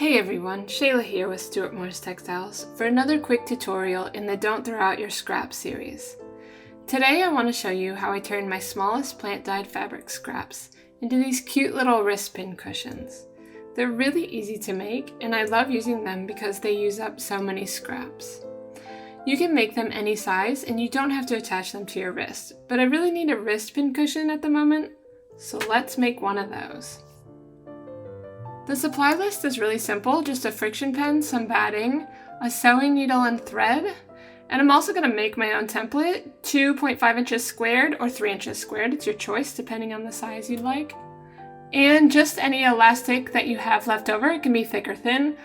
Hey everyone, Shelagh here with Stuart Morris Textiles for another quick tutorial in the Don't Throw Out Your Scraps series. Today I want to show you how I turned my smallest plant-dyed fabric scraps into these cute little wrist pin cushions. They're really easy to make and I love using them because they use up so many scraps. You can make them any size and you don't have to attach them to your wrist, but I really need a wrist pin cushion at the moment, so let's make one of those. The supply list is really simple, just a friction pen, some batting, a sewing needle and thread, and I'm also going to make my own template, 2.5 inches squared or 3 inches squared, it's your choice depending on the size you'd like, and just any elastic that you have left over, it can be thick or thin,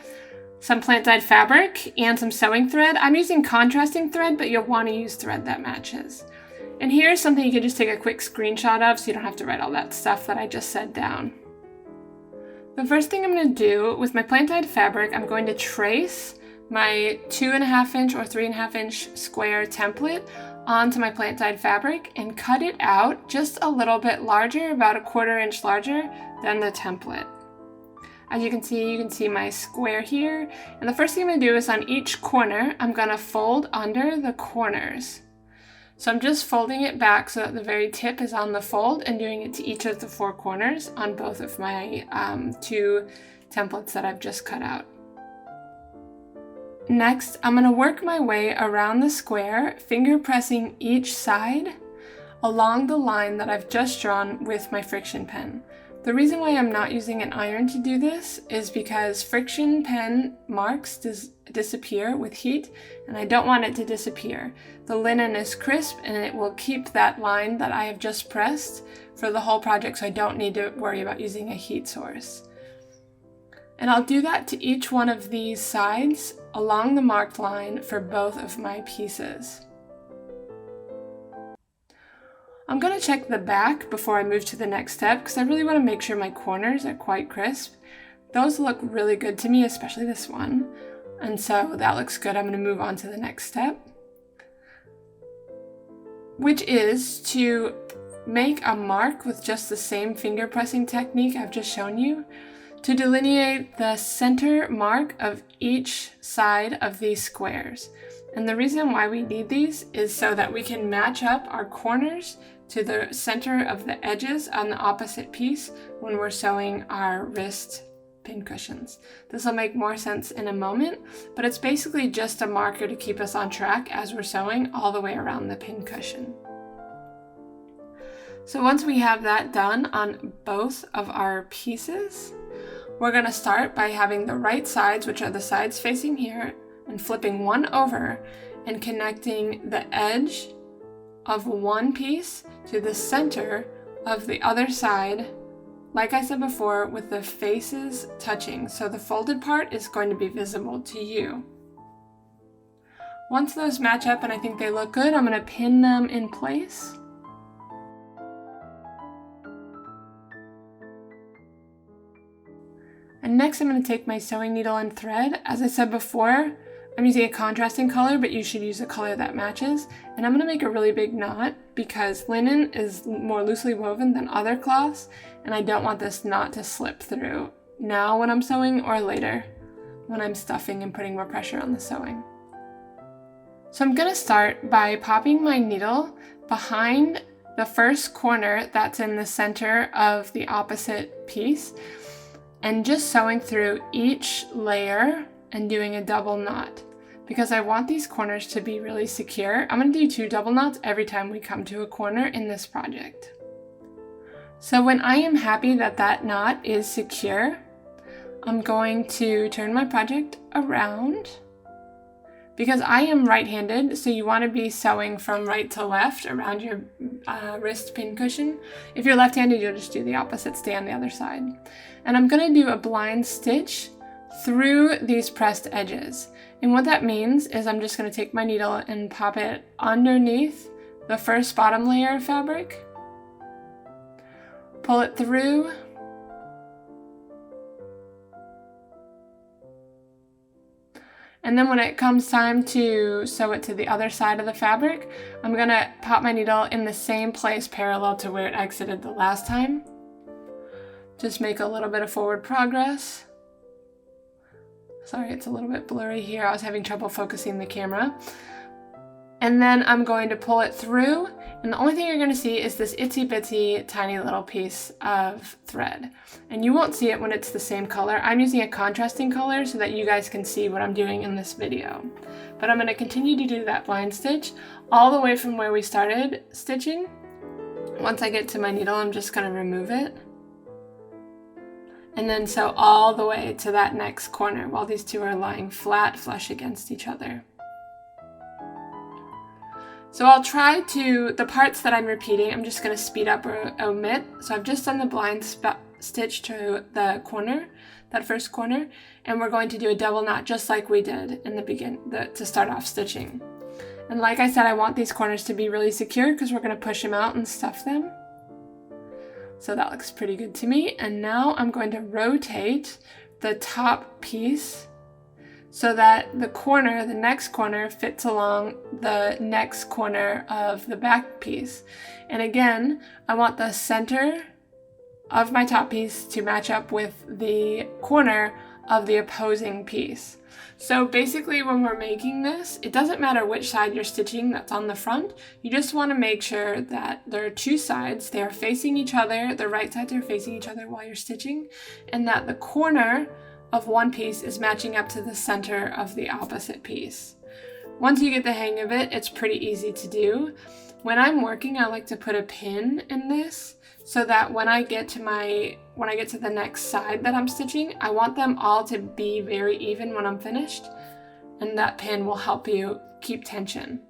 some plant-dyed fabric, and some sewing thread. I'm using contrasting thread, but you'll want to use thread that matches. And here's something you can just take a quick screenshot of so you don't have to write all that stuff that I just said down. The first thing I'm going to do with my plant-dyed fabric, I'm going to trace my 2.5 inch or 3.5 inch square template onto my plant-dyed fabric and cut it out just a little bit larger, about 1/4 inch larger than the template. As you can see my square here. And the first thing I'm going to do is on each corner, I'm going to fold under the corners. So I'm just folding it back so that the very tip is on the fold and doing it to each of the 4 corners on both of my 2 templates that I've just cut out. Next, I'm going to work my way around the square, finger pressing each side along the line that I've just drawn with my friction pen. The reason why I'm not using an iron to do this is because friction pen marks disappear with heat and I don't want it to disappear. The linen is crisp and it will keep that line that I have just pressed for the whole project, so I don't need to worry about using a heat source. And I'll do that to each one of these sides along the marked line for both of my pieces. I'm going to check the back before I move to the next step because I really want to make sure my corners are quite crisp. Those look really good to me, especially this one. And so that looks good. I'm going to move on to the next step, which is to make a mark with just the same finger pressing technique I've just shown you to delineate the center mark of each side of these squares. And the reason why we need these is so that we can match up our corners to the center of the edges on the opposite piece when we're sewing our wrist pin cushions. This will make more sense in a moment, but it's basically just a marker to keep us on track as we're sewing all the way around the pin cushion. So once we have that done on both of our pieces, we're going to start by having the right sides, which are the sides facing here, and flipping one over and connecting the edge of one piece to the center of the other side, like I said before, with the faces touching. So the folded part is going to be visible to you. Once those match up and I think they look good, I'm going to pin them in place. And next I'm going to take my sewing needle and thread. As I said before, I'm using a contrasting color, but you should use a color that matches. And I'm going to make a really big knot because linen is more loosely woven than other cloths, and I don't want this knot to slip through now when I'm sewing or later when I'm stuffing and putting more pressure on the sewing. So I'm going to start by popping my needle behind the first corner that's in the center of the opposite piece and just sewing through each layer and doing a double knot. Because I want these corners to be really secure, I'm going to do 2 double knots every time we come to a corner in this project. So when I am happy that that knot is secure, I'm going to turn my project around. Because I am right-handed, so you want to be sewing from right to left around your wrist pin cushion. If you're left-handed, you'll just do the opposite, stay on the other side. And I'm going to do a blind stitch through these pressed edges. And what that means is I'm just going to take my needle and pop it underneath the first bottom layer of fabric, pull it through, and then when it comes time to sew it to the other side of the fabric, I'm going to pop my needle in the same place parallel to where it exited the last time. Just make a little bit of forward progress. Sorry, it's a little bit blurry here. I was having trouble focusing the camera. And then I'm going to pull it through, and the only thing you're going to see is this itsy bitsy tiny little piece of thread. And you won't see it when it's the same color. I'm using a contrasting color so that you guys can see what I'm doing in this video. But I'm going to continue to do that blind stitch all the way from where we started stitching. Once I get to my needle, I'm just going to remove it. And then sew all the way to that next corner while these two are lying flat, flush against each other. So I'll try to, the parts that I'm repeating, I'm just going to speed up or omit. So I've just done the blind stitch to the corner, that first corner, and we're going to do a double knot just like we did in the to start off stitching. And like I said, I want these corners to be really secure because we're going to push them out and stuff them. So that looks pretty good to me. And now I'm going to rotate the top piece so that the corner, the next corner, fits along the next corner of the back piece. And again, I want the center of my top piece to match up with the corner of the opposing piece. So basically when we're making this, it doesn't matter which side you're stitching that's on the front. You just want to make sure that there are two sides, they are facing each other, the right sides are facing each other while you're stitching, and that the corner of one piece is matching up to the center of the opposite piece. Once you get the hang of it, it's pretty easy to do. When I'm working, I like to put a pin in this so that when I get to the next side that I'm stitching, I want them all to be very even when I'm finished, and that pin will help you keep tension.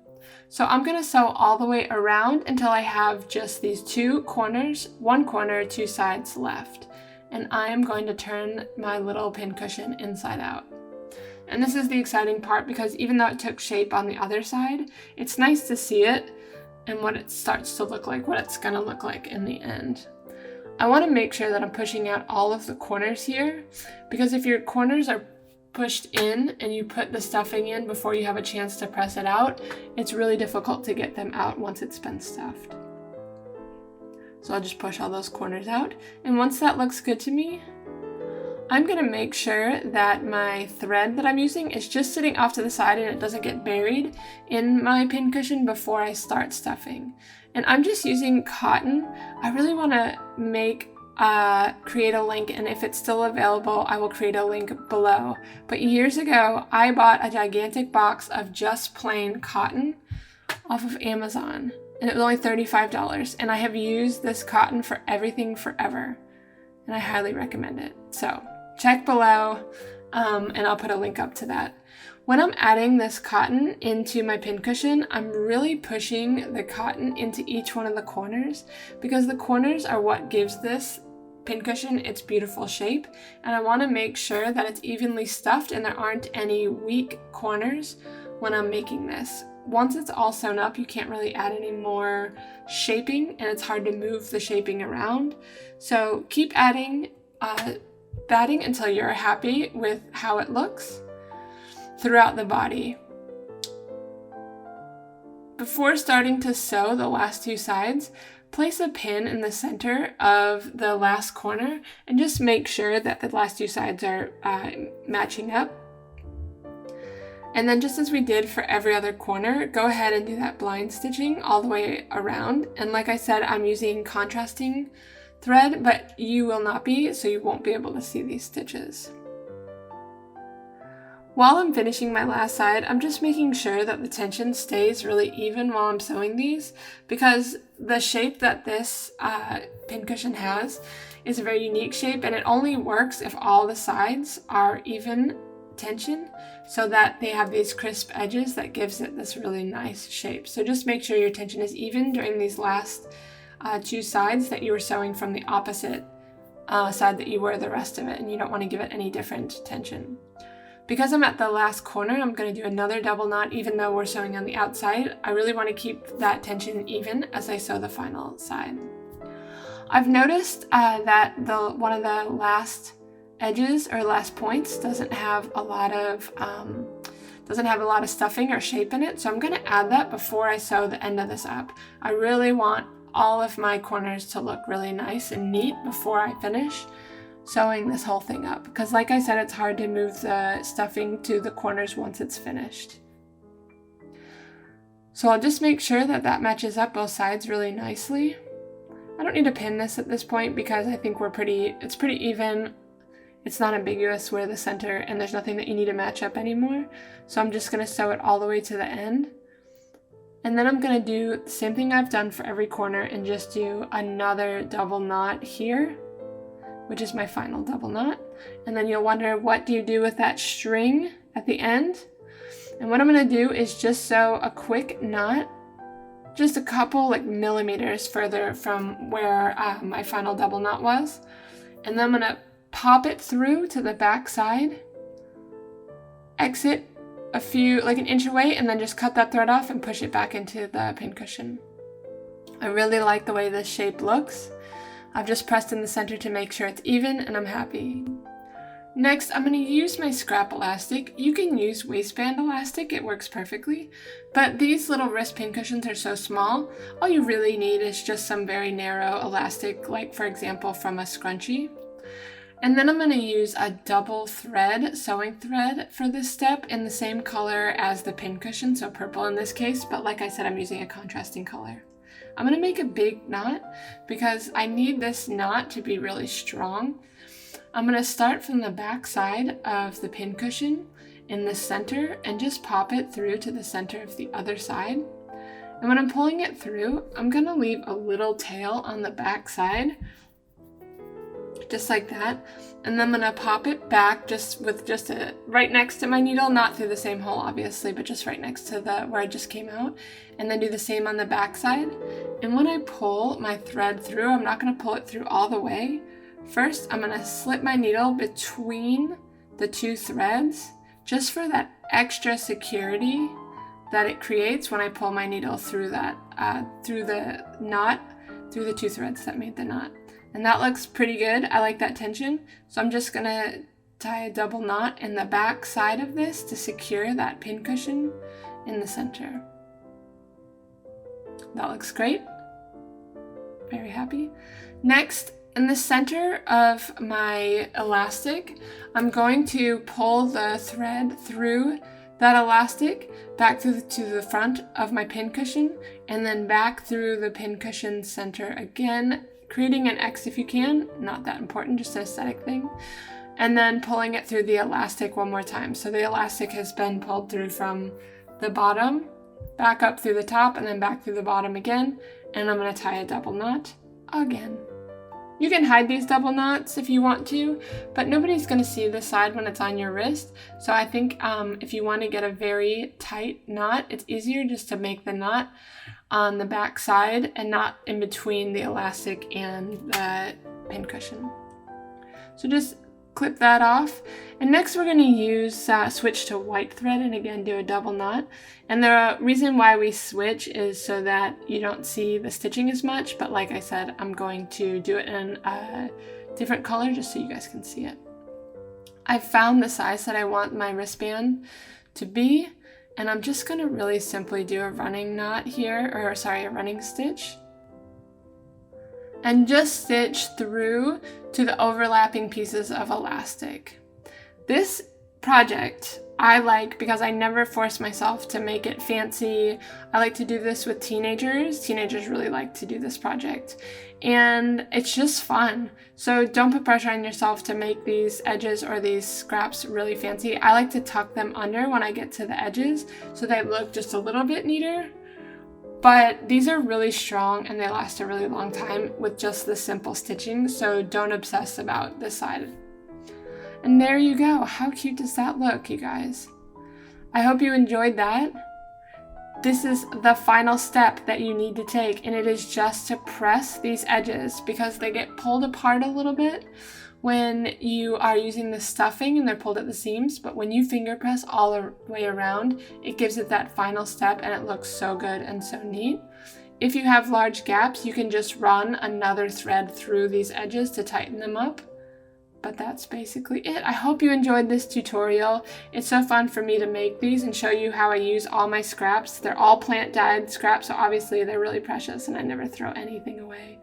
So I'm going to sew all the way around until I have just these two corners, one corner, two sides left. And I am going to turn my little pincushion inside out. And this is the exciting part because even though it took shape on the other side, it's nice to see it and what it starts to look like, what it's going to look like in the end. I want to make sure that I'm pushing out all of the corners here, because if your corners are pushed in and you put the stuffing in before you have a chance to press it out, it's really difficult to get them out once it's been stuffed. So I'll just push all those corners out. And once that looks good to me, I'm going to make sure that my thread that I'm using is just sitting off to the side and it doesn't get buried in my pincushion before I start stuffing. And I'm just using cotton. I really want to create a link, and if it's still available, I will create a link below. But years ago, I bought a gigantic box of just plain cotton off of Amazon. And it was only $35, and I have used this cotton for everything forever, and I highly recommend it. So check below, and I'll put a link up to that. When I'm adding this cotton into my pincushion, I'm really pushing the cotton into each one of the corners, because the corners are what gives this pincushion its beautiful shape, and I want to make sure that it's evenly stuffed and there aren't any weak corners when I'm making this. Once it's all sewn up, you can't really add any more shaping, and it's hard to move the shaping around. So keep adding batting until you're happy with how it looks throughout the body. Before starting to sew the last two sides, place a pin in the center of the last corner and just make sure that the last two sides are matching up. And then just as we did for every other corner, go ahead and do that blind stitching all the way around. And like I said, I'm using contrasting thread, but you will not be, so you won't be able to see these stitches. While I'm finishing my last side, I'm just making sure that the tension stays really even while I'm sewing these, because the shape that this pincushion has is a very unique shape, and it only works if all the sides are even tension, so that they have these crisp edges that gives it this really nice shape. So just make sure your tension is even during these last two sides that you were sewing from the opposite side that you were the rest of it, and you don't want to give it any different tension. Because I'm at the last corner, I'm going to do another double knot even though we're sewing on the outside. I really want to keep that tension even as I sew the final side. I've noticed that one of the last edges or last points doesn't have a lot of stuffing or shape in it, so I'm going to add that before I sew the end of this up. I really want all of my corners to look really nice and neat before I finish. sewing this whole thing up, because like I said, it's hard to move the stuffing to the corners once it's finished. So I'll just make sure that that matches up both sides really nicely. I don't need to pin this at this point because I think it's pretty even. It's not ambiguous where the center, and there's nothing that you need to match up anymore. So I'm just going to sew it all the way to the end. And then I'm going to do the same thing I've done for every corner and just do another double knot here, which is my final double knot. And then you'll wonder, what do you do with that string at the end? And what I'm going to do is just sew a quick knot, just a couple millimeters further from where my final double knot was. And then I'm going to pop it through to the back side, exit a few, an inch away, and then just cut that thread off and push it back into the pincushion. I really like the way this shape looks. I've just pressed in the center to make sure it's even, and I'm happy. Next, I'm going to use my scrap elastic. You can use waistband elastic, it works perfectly, but these little wrist pincushions are so small, all you really need is just some very narrow elastic, like for example from a scrunchie. And then I'm going to use a double thread, sewing thread, for this step in the same color as the pincushion, so purple in this case, but like I said, I'm using a contrasting color. I'm going to make a big knot because I need this knot to be really strong. I'm going to start from the back side of the pincushion in the center and just pop it through to the center of the other side. And when I'm pulling it through, I'm going to leave a little tail on the back side, just like that. And then I'm going to pop it back right next to my needle, not through the same hole obviously, but just right next to where I just came out, and then do the same on the back side. And when I pull my thread through, I'm not going to pull it through all the way. First, I'm going to slip my needle between the two threads, just for that extra security that it creates when I pull my needle through through the knot, through the two threads that made the knot. And that looks pretty good. I like that tension. So I'm just gonna tie a double knot in the back side of this to secure that pincushion in the center. That looks great. Very happy. Next, in the center of my elastic, I'm going to pull the thread through that elastic back to the front of my pincushion, and then back through the pincushion center again, creating an X if you can, not that important, just an aesthetic thing, and then pulling it through the elastic one more time. So the elastic has been pulled through from the bottom, back up through the top, and then back through the bottom again, and I'm going to tie a double knot again. You can hide these double knots if you want to, but nobody's going to see the side when it's on your wrist. So I think if you want to get a very tight knot, it's easier just to make the knot on the back side and not in between the elastic and the pincushion. So just clip that off. And next we're going to use switch to white thread and again do a double knot. And the reason why we switch is so that you don't see the stitching as much, but like I said, I'm going to do it in a different color just so you guys can see it. I've found the size that I want my wristband to be, and I'm just going to really simply do a running knot here, a running stitch. And just stitch through to the overlapping pieces of elastic. This project I like because I never force myself to make it fancy. I like to do this with teenagers. Teenagers really like to do this project. And it's just fun. So don't put pressure on yourself to make these edges or these scraps really fancy. I like to tuck them under when I get to the edges so they look just a little bit neater. But these are really strong and they last a really long time with just the simple stitching, so don't obsess about this side. And there you go. How cute does that look, you guys? I hope you enjoyed that. This is the final step that you need to take, and it is just to press these edges because they get pulled apart a little bit when you are using the stuffing and they're pulled at the seams, but when you finger press all the way around, it gives it that final step and it looks so good and so neat. If you have large gaps, you can just run another thread through these edges to tighten them up. But that's basically it. I hope you enjoyed this tutorial. It's so fun for me to make these and show you how I use all my scraps. They're all plant dyed scraps, so obviously they're really precious and I never throw anything away.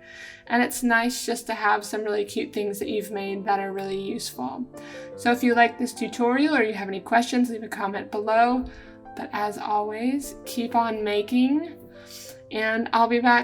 and it's nice just to have some really cute things that you've made that are really useful. So if you like this tutorial or you have any questions, leave a comment below. But as always, keep on making, and I'll be back